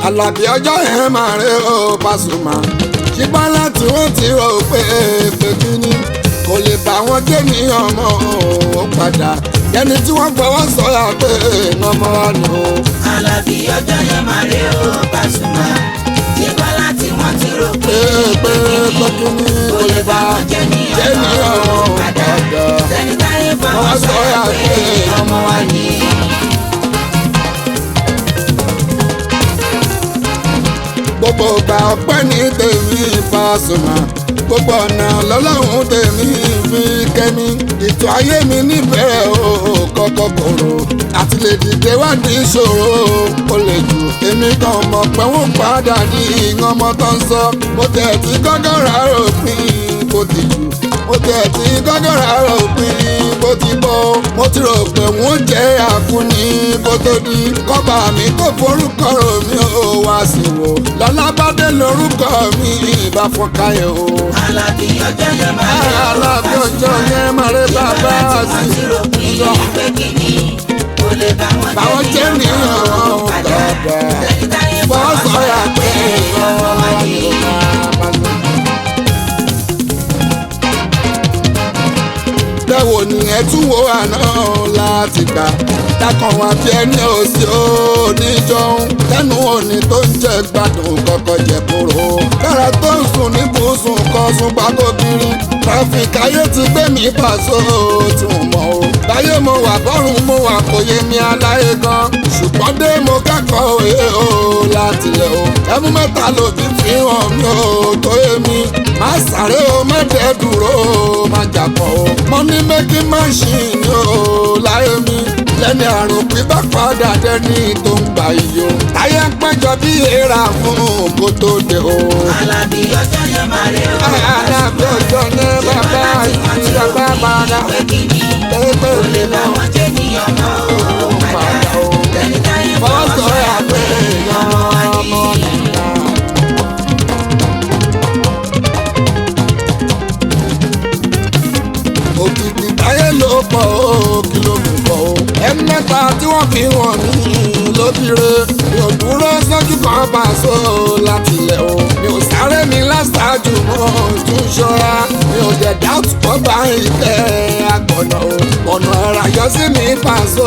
Àlàbí ọjọ́ yẹn máa rí o Pasuma. Ṣùgbọ́n láti wọ́n ti rò pé kíní kò lè bá wọn jẹ́ ní ọmọ ò padà. Ẹni tí wọ́n gbọ́wọ́ sọ̀yà pé ọmọ wa ni o. Àlàbí ọjọ́ yẹn máa rí o Pasuma. Ṣùgbọ́n láti wọ́n ti rò pé kíní kò lè bá wọn jẹ́ ní ọmọ ò padà. Ẹni táyé fọwọ́ sọ̀yà pé ọmọ wa ni. Gbogbo ìgbà ọpẹ́ ní tèmi Pasuma. Gbogbo ọ̀nà lọ́lọ́run tèmi fi kẹ́mi. Ètò ayé mi níbẹ̀rẹ̀ o kọ́kọ́ kòrò. Àti lè dìde wá ní ìṣòro ó lè jù. Èmi kan mọ̀ pé wọ́n padà ní ọmọ tó ń sọ. Mo tẹ̀ tí gọ́gọ́rà ròpin kò ti jù. Mo tẹ̀ tí gọ́gọ́rà ròpin kò ti bọ́. Mo ti rò pé wọ́n jẹ́ àkúnni kó tó di. Kọ́ba mi kò forúkọ rò mí ó wá sí wò. Lọ́lábádé lórúkọ mi ìbá fọ́nkáyọ̀ o. Àlàbí ọjọ́ yẹn máa rí o Àlàbí ọjọ́ yẹn máa rí bàbá sí ìjọ pé kíní kò lè bá báwọn jẹ́ nìyàn padà. Ẹni táyé bọ́ fọwọ́ sọ̀yà pé ọmọ wa ni. Dẹ́wò ni ẹ tún wo àná láti gbà. Dákan wá bí ẹni òsì oníjọ́un. Lẹ́nu òní tó ń jẹ gbádùn kọ́kọ́ jẹ kúrò. Lára tó ń sùn ní bùsùn kan sùn pákó kiri. Traffic ayé ti gbé mi pàṣọ tí mo mọ̀ o. Láyé mo wà bọ́rùn mo wà kò yé mi aláyé gan. Ṣùgbọ́n dé mo kẹ́kọ̀ọ́ òye o láti lẹ̀ o. Ẹmú mẹ́ta lòdì fi hàn mí o tó yé mi. Má sáré o má dẹ́ dúró o má jàpọ̀ o. Money making machine o láyé mi. Lẹ́ni àrùn pípa padà dẹ́ni tó ń gbà iyò. Táyé ń péjọ bí èèrà fún kó tó dé o. Àlàbí ọjọ́ yẹn máa rí o Àlàbí ọjọ́ ní bàbá àti bàbá padà. pé kíní kò lè bá wọn jẹ́ ní ọmọ ò padà. Ẹni táyé fọwọ́ sọ̀yà pé ọmọ wa ni. Òkìkí táyé ló pọ̀ o kí ló mú pọ̀ o. Ẹni mẹ́ta tí wọ́n fi wọ̀n mí ló fi re. Mi ò dúró sójú kan pàṣọ láti lẹ̀ o. Mi ò sáré mi láṣáájú mọ́ tún ṣọ́ra. Mi ò jẹ̀ dáàtú kọ́ bá ìtẹ́ àgbọ̀nà o. Ọ̀nà ẹ̀rà yọ sí mi pàṣọ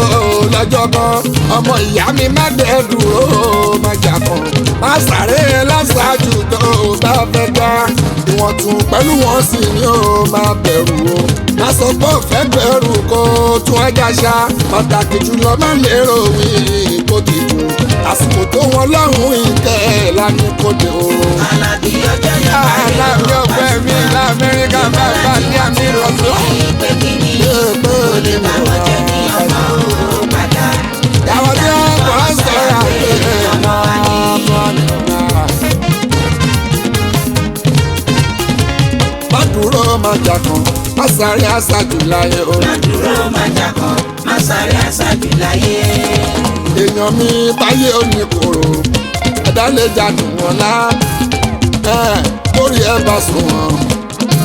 lọ́jọ́ kan. Ọmọ ìyá mi má dẹ̀ dúró má jà kan. Má sáré láṣáájú tó bá fẹ́ dá. Ìwọ̀n tún pẹ̀lú wọn sì ni ó máa bẹ̀rù o. Má sọ pé òfẹ́ bẹ̀rù kó tún ẹja ṣá. Pàtàkì jùlọ má lérò wí kó ti dùn. Àsìkò tó wọn lọ́rùn ìkẹ́ lánàá kó dé o. Àlàbí ọjọ́ yẹn máa rí o Àlàbí ọgbẹ́ mi l'Amẹ́ríkà bàbá ní àmì lọ́sọ̀. pé kíní kò lè bá wọn jẹ́ ní ọmọ ò padà. Ìyàwó tí wọ́n kọ́ sọ̀rọ̀ àti ọmọ wa ni. Má dúró má jà kan, má sáré àṣàjù láyé o. Má dúró má jà kan, má sáré àṣàjù láyé. Èèyàn mi báyé ò ní kòrò, ẹ̀dá lè jàdùn wọn lá. Kórì ẹ bá sùn wọn,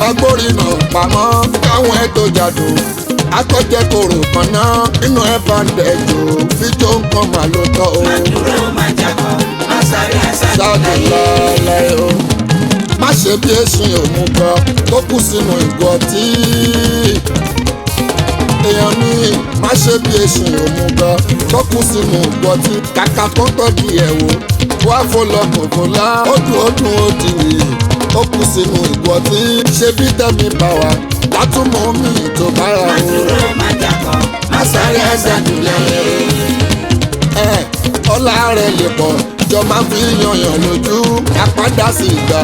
ọgbórí náà pamọ́ káwọn ẹ tó jàdùn. Akọ́jẹ́ kòrò kan náà nínú ẹ bá ń dẹ̀jọ́, fíjó nǹkan mà ló tọ́ o. Má dúró má jà kan, má sáré àṣàjù Ṣáàdùn láyé. lálẹ́ o. Má ṣe bí èsìn òmùgọ̀ tó kù sínú ìgò ọtí. Èèyàn mi má ṣe bí èsìn òmùgọ̀ tó kù sínú ìgò ọtí. Kàkà tó tọ́jú ẹ̀ wò wá fọlọ́kọ̀ọ́lá ó dùn ó di nìyí. Ó kù sínú ìgò ọtí ṣe bí tẹ́mi bá wa látúmọ̀ mi tó bára Má o. dúró má jà kan, má sáré àṣàjù láyé. Ọlá rẹ̀ lè pọ̀ jọ máa fi yanyan lójú. Àpádà sí ìgbà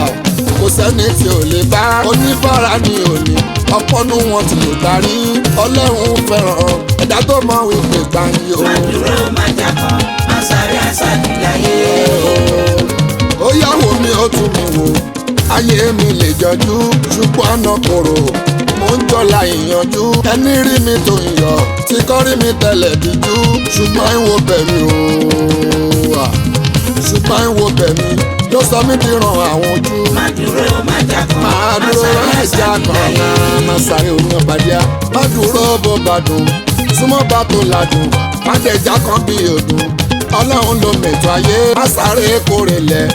kò sẹ́ni tí ò lè bá. Oníbàárà ni òní ọpọ́nú wọn ti lè parí. Ọlọ́run fẹ́ràn ẹ̀dá tó mọ wípé gbàǹyì o. Má dúró má jà kan, má sáré àṣàjù láyé. Ó yàwó mi ó tún mi wò ayé mi lè jọjú ṣùgbọ́n ọ̀nà kòrò mo ń jọlá ìyànjú. Ẹni rí mi tó ń yọ̀ tí kọ́ rí mi tẹ̀lẹ̀ díjú ṣùgbọ́n ìwò bẹ̀mí o. Ṣùgbọ́n ìwò bẹ̀mí ló sọ mí di ràn àwọn ojú. Má dúró má jà kan, Máa dúró ẹja kan náà máa sáré omi ọ̀bàdíà. Má dúró bó bá dùn súnmọ́ bá tó ládùn. Má dẹ̀já kan bí òdùn ọlọ́run ló mẹ̀tọ́ ayé má sáré kórè lẹ̀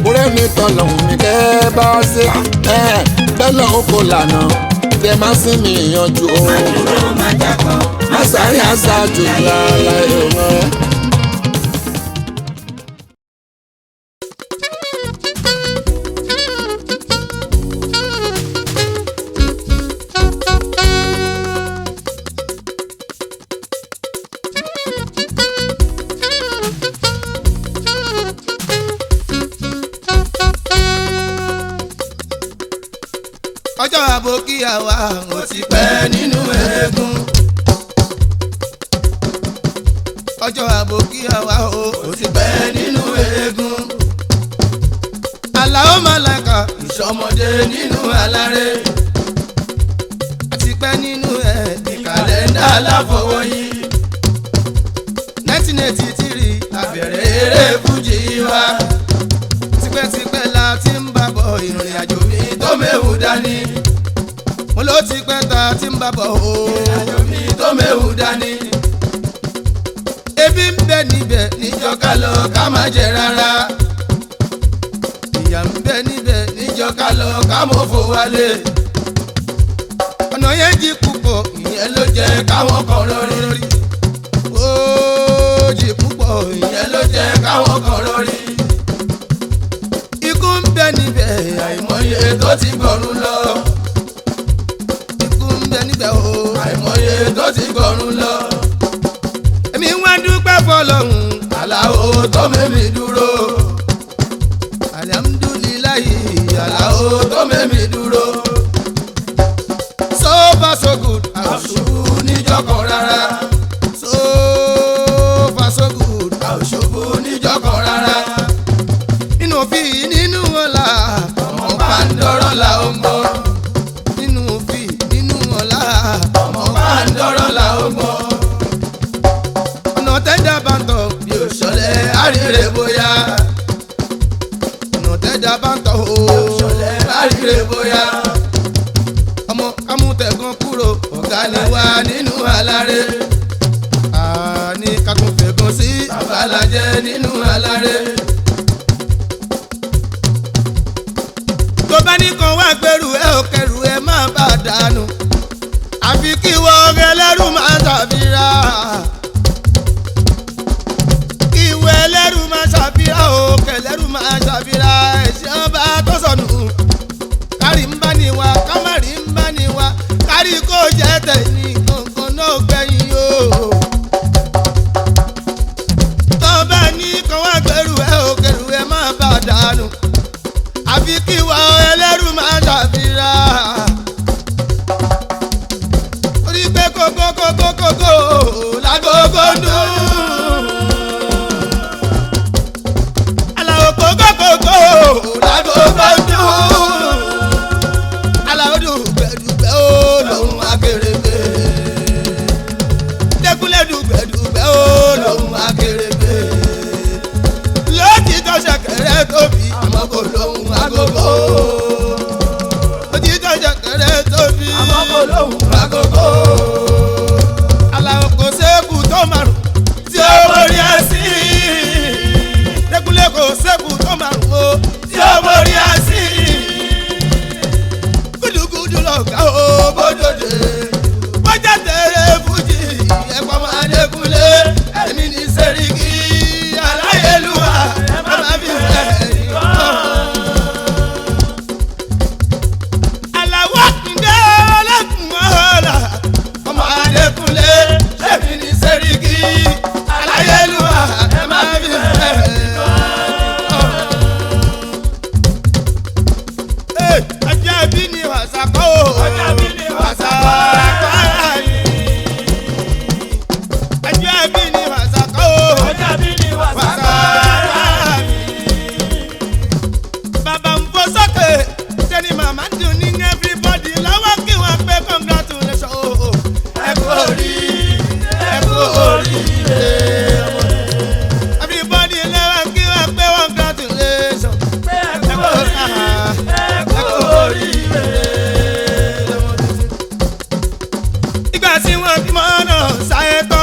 kúrẹ́ ní tọ́lọ́hún mi kẹ́ bá ṣe bẹ́ẹ̀ lọ́hún kò lànà tẹ má sí mi ìyanjú o má sáré aṣáájú lálá ìrọ̀rùn. ọjọ́ àbòkíyà wa ò ti pẹ́ nínú eégún. ọjọ́ àbòkíyà wa ò ti pẹ́ nínú eégún. Àlàó Màláíkà ìṣọmọdé nínú aláré. àti pẹ́ nínú ẹ̀ ní kàlẹ́ndà aláfọwọ́yí. 1983 àbẹ̀rẹ̀ eré fújì wa. tipẹ́tipẹ́ la ti ń bá bọ̀ ìrìn àjò mi tó méwu dání. mo ló ti pẹ́ ta ti ń bá bọ̀ o ìrìn àjò mi tó méwu dání. ebi ń bẹ níbẹ̀ níjọ́ ká lọ ká má jẹ rárá. ìyà ń bẹ níbẹ̀ níjọ́ ká lọ ká mọ̀ fò wálé. ọ̀nà yẹn jí púpọ̀ ìyẹn ló jẹ́ káwọn kan lórí. ó jí púpọ̀ ìyẹn ló jẹ́ káwọn kan lórí. ikú ń bẹ níbẹ̀ àìmọye tó ti gbọ̀run lọ. ikú ń bẹ níbẹ̀ o àìmọye tó ti gbọ̀run lọ. èmi wá dúpẹ́ fọlọ́hún Àlàó tó mẹ́mi dúró. Alhamdulillahi Àlàó tó mẹ́mi dúró. So far so good àṣubú níjọ́ kan rárá. So far so good àṣubú níjọ́ kan rárá. nínú òfin nínú ọ̀la ọmọ Pandora la ó mọ̀. nínú òfin nínú ọ̀la ọmọ Pandora la ó mọ̀. ọ̀nà tẹ́jà bá ń tọ̀ bí ó ṣọlẹ̀ àríre bóyá. ọ̀nà tẹ́jà bá ń tọ̀ ó ṣọlẹ̀ àríre bóyá. ọmọ kámútẹ̀gàn kúrò ọ̀gá ni wá nínú aláré. àní kakúnfẹ̀gàn sí àbálàjẹ́ nínú aláré. tó bá ní kan wá gbèrú ẹ ò kẹrù ẹ má bà dànù. àfi kí wọ́n ẹlẹ́rù máa ṣàfihàn. kí wọ́n ẹlẹ́rù máa ṣàfihàn o kẹlẹ́rù máa ṣàfihàn. ẹ̀ṣẹ̀ ọba tó sọnù. kárí ń bá ní wa kámárì ń bá ní wa kárí kó jẹ́ tẹ̀yìn kankan náà gbẹ̀yìn o. tó bá ní kan wá gbèrú ẹ ò kẹrù ẹ má bà dànù. àfi kí wọ́n ẹlẹ́rù máa ṣàfihàn. orí pé kókókókókó lágógó dùn. Àlàó kókókókó lágógó dùn. Àlàó dùgbẹ̀dùgbẹ̀ ó lòun akérègbè. Dékúnlé dùgbẹ̀dùgbẹ̀ ó lòun akérègbè. lótìtọ́ ṣẹ̀kẹ̀rẹ̀ tóbi àmọ́ kò lóhùn agogo. lótìtọ́ ṣẹ̀kẹ̀rẹ̀ tóbi àmọ́ kò lóhùn agogo. Àlàó kò sékù tó márùn tí ó borí ẹ̀sìn. Dékúnlé kò sékù tó márùn o tí ó borí ẹ̀sìn. gúdúgúdú lọ̀gá o bódòdè. bọ́jà tẹ̀lé fújì ẹ̀pọ̀ máa Dékúnlé. èmi ní Sẹ́ríkì Aláyélúwà ẹ má fi fẹ́ nìkan. Àlàó Àkìndé ọlọ́kùn ọ̀la ọmọ Dékúnlé. èmi ní Sẹ́ríkì Aláyélúwà ẹ má fi fẹ́ nìkan. ọjọ́ ìbí ni wàsàkó. ọjọ́ ìbí ni wàsàkó. ọjọ́ ìbí ni wàsàkó. ọjọ́ ìbí ni wàsàkó. bàbá ń fò sókè sẹ́ni màmá dùn ní everybody lọ́wọ́ kí wọ́n pé congratulations. ẹ kú oríire ẹ kú oríire. everybody lọ́wọ́ kí wọ́n pé congratulations. ẹ kú oríire. ìgbà tí wọ́n bímọ náà ṣàyẹ̀tọ̀